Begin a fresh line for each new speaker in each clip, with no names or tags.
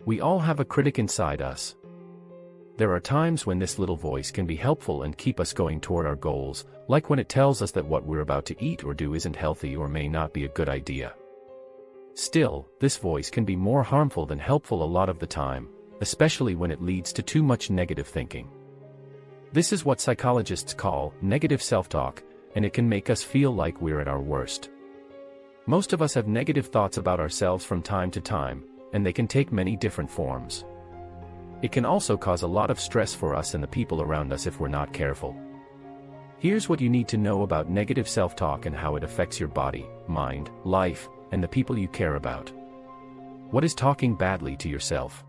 We all have a critic inside us. There are times when this little voice can be helpful and keep us going toward our goals, like when it tells us that what we're about to eat or do isn't healthy or may not be a good idea. Still, this voice can be more harmful than helpful a lot of the time, especially when it leads to too much negative thinking. This is what psychologists call negative self-talk, and it can make us feel like we're at our worst. Most of us have negative thoughts about ourselves from time to time, and they can take many different forms. It can also cause a lot of stress for us and the people around us if we're not careful. Here's what you need to know about negative self-talk and how it affects your body, mind, life, and the people you care about. What is talking badly to yourself?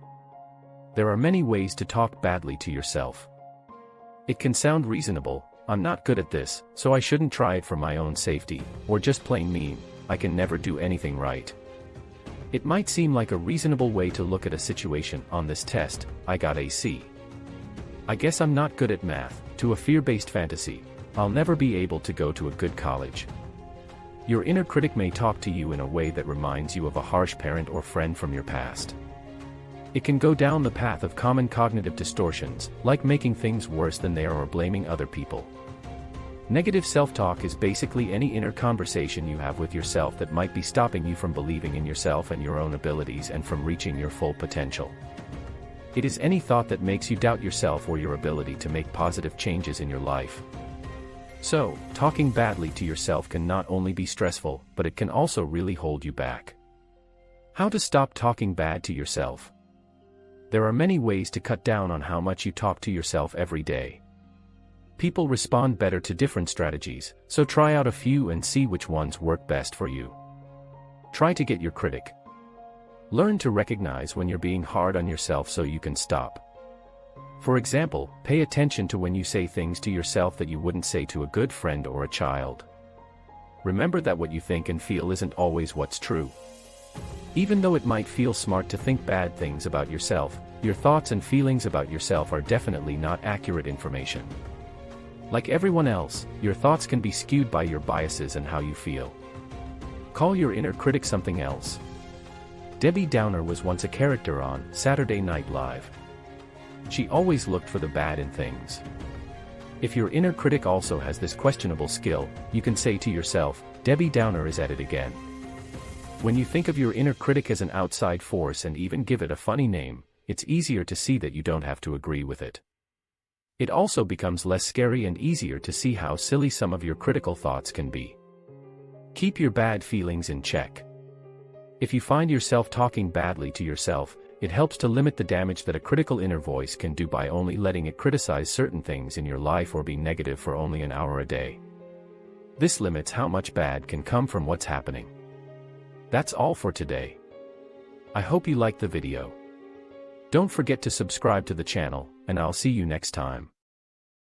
There are many ways to talk badly to yourself. It can sound reasonable: I'm not good at this, so I shouldn't try it for my own safety, or just plain mean, I can never do anything right. It might seem like a reasonable way to look at a situation. On this test, I got a C. I guess I'm not good at math, to a fear-based fantasy, I'll never be able to go to a good college. Your inner critic may talk to you in a way that reminds you of a harsh parent or friend from your past. It can go down the path of common cognitive distortions, like making things worse than they are or blaming other people. Negative self-talk is basically any inner conversation you have with yourself that might be stopping you from believing in yourself and your own abilities and from reaching your full potential. It is any thought that makes you doubt yourself or your ability to make positive changes in your life. So, talking badly to yourself can not only be stressful, but it can also really hold you back. How to stop talking bad to yourself? There are many ways to cut down on how much you talk to yourself every day. People respond better to different strategies, so try out a few and see which ones work best for you. Try to get your critic. Learn to recognize when you're being hard on yourself so you can stop. For example, pay attention to when you say things to yourself that you wouldn't say to a good friend or a child. Remember that what you think and feel isn't always what's true. Even though it might feel smart to think bad things about yourself, your thoughts and feelings about yourself are definitely not accurate information. Like everyone else, your thoughts can be skewed by your biases and how you feel. Call your inner critic something else. Debbie Downer was once a character on Saturday Night Live. She always looked for the bad in things. If your inner critic also has this questionable skill, you can say to yourself, Debbie Downer is at it again. When you think of your inner critic as an outside force and even give it a funny name, it's easier to see that you don't have to agree with it. It also becomes less scary and easier to see how silly some of your critical thoughts can be. Keep your bad feelings in check. If you find yourself talking badly to yourself, it helps to limit the damage that a critical inner voice can do by only letting it criticize certain things in your life or be negative for only an hour a day. This limits how much bad can come from what's happening. That's all for today. I hope you liked the video. Don't forget to subscribe to the channel, and I'll see you next time.